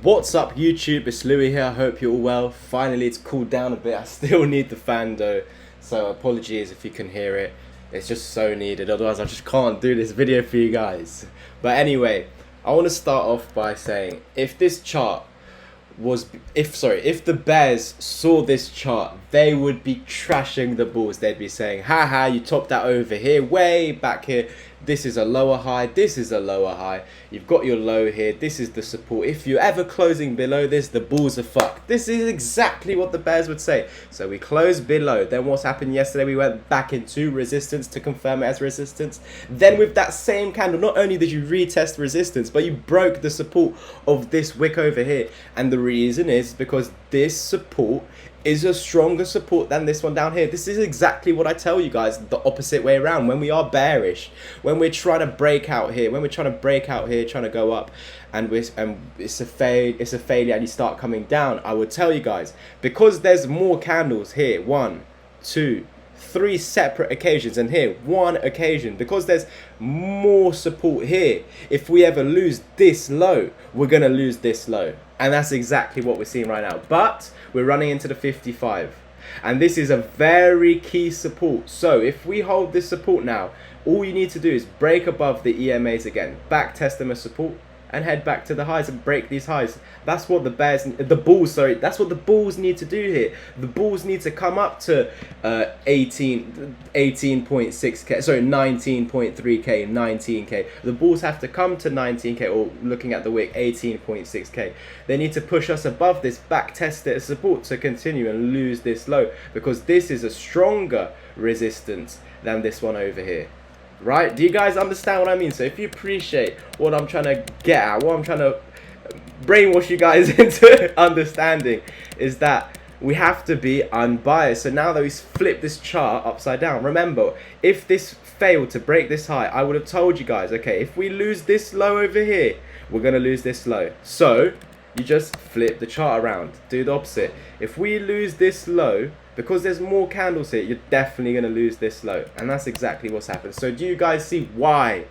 What's up YouTube, it's Louis here, I hope you're all well. Finally it's cooled down a bit, I still need the fan though, so apologies if you can hear it. It's just so needed, otherwise I just can't do this video for you guys. But anyway, I want to start off by saying, if this chart was, if the Bears saw this chart, they would be trashing the Bulls. They'd be saying, haha, you topped that over here, way back here. This is a lower high, this is a lower high. You've got your low here, this is the support. If you're ever closing below this, the Bulls are fucked. This is exactly what the Bears would say. So we closed below. Then what's happened yesterday? We went back into resistance to confirm it as resistance. Then with that same candle, not only did you retest resistance, but you broke the support of this wick over here. And the reason is because this support is a stronger support than this one down here. This is exactly what I tell you guys, the opposite way around. When we are bearish, when we're trying to break out here, trying to go up, and it's a failure and you start coming down, I would tell you guys, because there's more candles here, 1, 2, 3 separate occasions, and here 1 occasion, because there's more support here, if we ever lose this low, we're gonna lose this low. And that's exactly what we're seeing right now. But we're running into the 55. And this is a very key support. So if we hold this support now, all you need to do is break above the EMAs again, back test them as support, and head back to the highs and break these highs. That's what that's what the Bulls need to do here. The Bulls need to come up to 18.6k, sorry, 19.3k, 19k. The Bulls have to come to 19k, or looking at the wick, 18.6k. They need to push us above this, back test it as support to continue and lose this low, because this is a stronger resistance than this one over here. Right? Do you guys understand what I mean? So if you appreciate what I'm trying to get at, what I'm trying to brainwash you guys into understanding, is that we have to be unbiased. So now that we've flipped this chart upside down, remember, if this failed to break this high, I would have told you guys, okay, if we lose this low over here, we're going to lose this low. So you just flip the chart around, do the opposite. If we lose this low, because there's more candles here, you're definitely going to lose this low. And that's exactly what's happened. So do you guys see why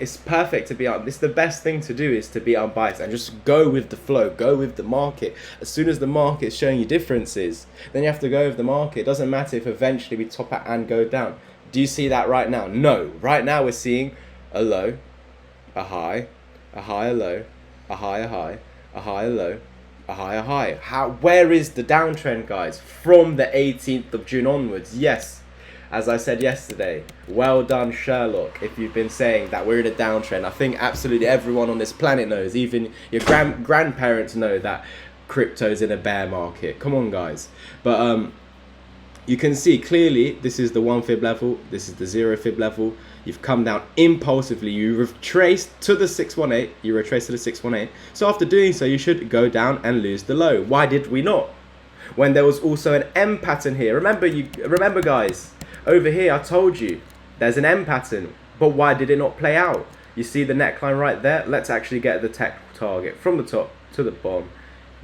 it's perfect to be on? It's the best thing to do, is to be unbiased and just go with the flow, go with the market. As soon as the market's showing you differences, then you have to go with the market. It doesn't matter if eventually we top out and go down. Do you see that right now? No. Right now we're seeing a low, a high, a high, a low, a high, a high, a high, a low, a higher high. Where is the downtrend, guys? From the 18th of June onwards. Yes, as I said yesterday, well done Sherlock, if you've been saying that we're in a downtrend. I think absolutely everyone on this planet knows, even your grandparents know that crypto's in a bear market. Come on guys. But you can see clearly this is the 1 fib level, this is the 0 fib level. You've come down impulsively, you retraced to the 618, So after doing so, you should go down and lose the low. Why did we not? When there was also an M pattern here. Remember guys, over here I told you there's an M pattern, but why did it not play out? You see the neckline right there? Let's actually get the technical target from the top to the bottom.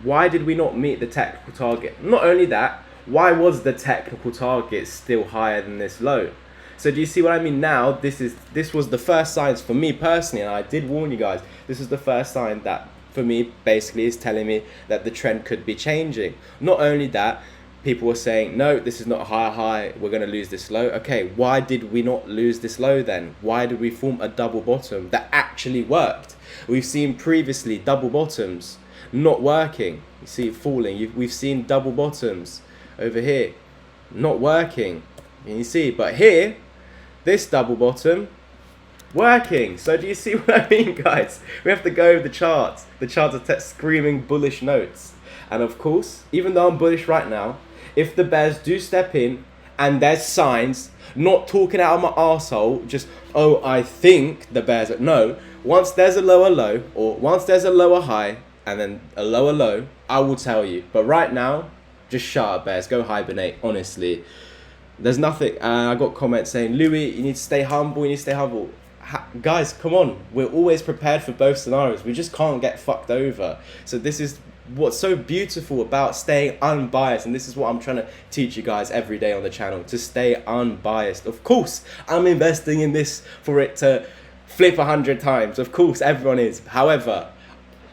Why did we not meet the technical target? Not only that, why was the technical target still higher than this low? So do you see what I mean? Now this was the first signs for me personally, and I did warn you guys, this is the first sign that for me basically is telling me that the trend could be changing. Not only that, people were saying, no, this is not a higher high, we're going to lose this low. Okay, why did we not lose this low then? Why did we form a double bottom that actually worked? We've seen previously double bottoms not working. You see it falling. We've seen double bottoms over here not working. And you see, but here, this double bottom working. So do you see what I mean, guys? We have to go with the charts. The charts are screaming bullish notes. And of course, even though I'm bullish right now, if the Bears do step in and there's signs, not talking out of my arsehole, just, oh, I think the Bears, no. Once there's a lower low, or once there's a lower high, and then a lower low, I will tell you. But right now, just shut up, Bears. Go hibernate, honestly. There's nothing. I got comments saying, Louis, you need to stay humble. You need to stay humble. Guys, come on. We're always prepared for both scenarios. We just can't get fucked over. So this is what's so beautiful about staying unbiased. And this is what I'm trying to teach you guys every day on the channel. To stay unbiased. Of course, I'm investing in this for it to flip 100 times. Of course, everyone is. However,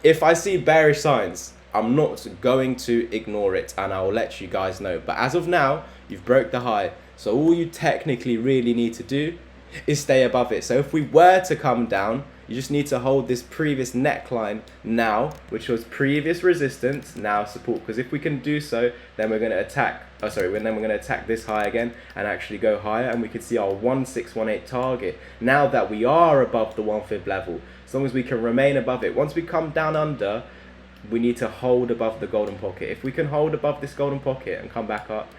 if I see bearish signs, I'm not going to ignore it, and I'll let you guys know. But as of now, you've broke the high. So all you technically really need to do is stay above it. So if we were to come down, you just need to hold this previous neckline now, which was previous resistance, now support. Because if we can do so, then we're going to attack, then we're going to attack this high again and actually go higher, and we can see our 1618 target. Now that we are above the 1 fib level, as long as we can remain above it. Once we come down under, we need to hold above the golden pocket. If we can hold above this golden pocket and come back up,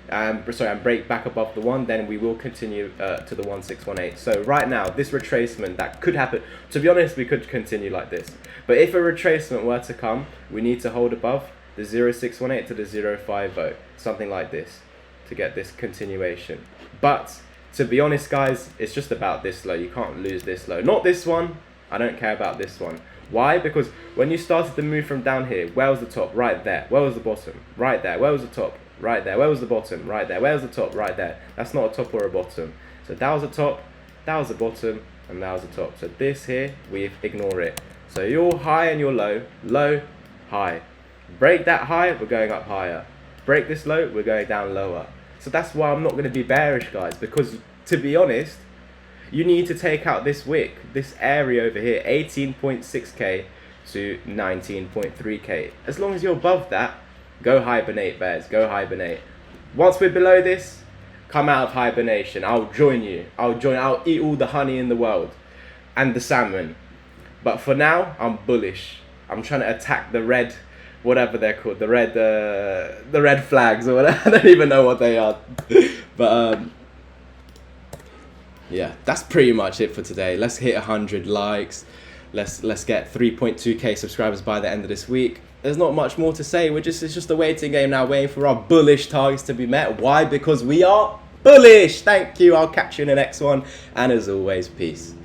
and break back above the 1, then we will continue to the 1618. So right now, this retracement that could happen, to be honest, we could continue like this. But if a retracement were to come, we need to hold above the 0618 to the 050, something like this, to get this continuation. But to be honest, guys, it's just about this low. You can't lose this low. Not this one. I don't care about this one. Why? Because when you started to move from down here, where was the top? Right there. Where was the bottom? Right there. Where was the top? Right there. Where was the bottom? Right there. Where was the top? Right there. That's not a top or a bottom. So that was a top, that was a bottom, and that was a top. So this here, we ignore it. So you're high and you're low, low, high. Break that high, we're going up higher. Break this low, we're going down lower. So that's why I'm not going to be bearish, guys, because to be honest, you need to take out this wick, this area over here, 18.6k to 19.3k. As long as you're above that, go hibernate, bears. Go hibernate. Once we're below this, come out of hibernation. I'll join you. I'll eat all the honey in the world and the salmon. But for now, I'm bullish. I'm trying to attack the red, whatever they're called, the red flags or whatever. I don't even know what they are. But yeah, that's pretty much it for today. Let's hit 100 likes. Let's get 3.2k subscribers by the end of this week. There's not much more to say. It's just a waiting game now, waiting for our bullish targets to be met. Why? Because we are bullish. Thank you. I'll catch you in the next one. And as always, peace.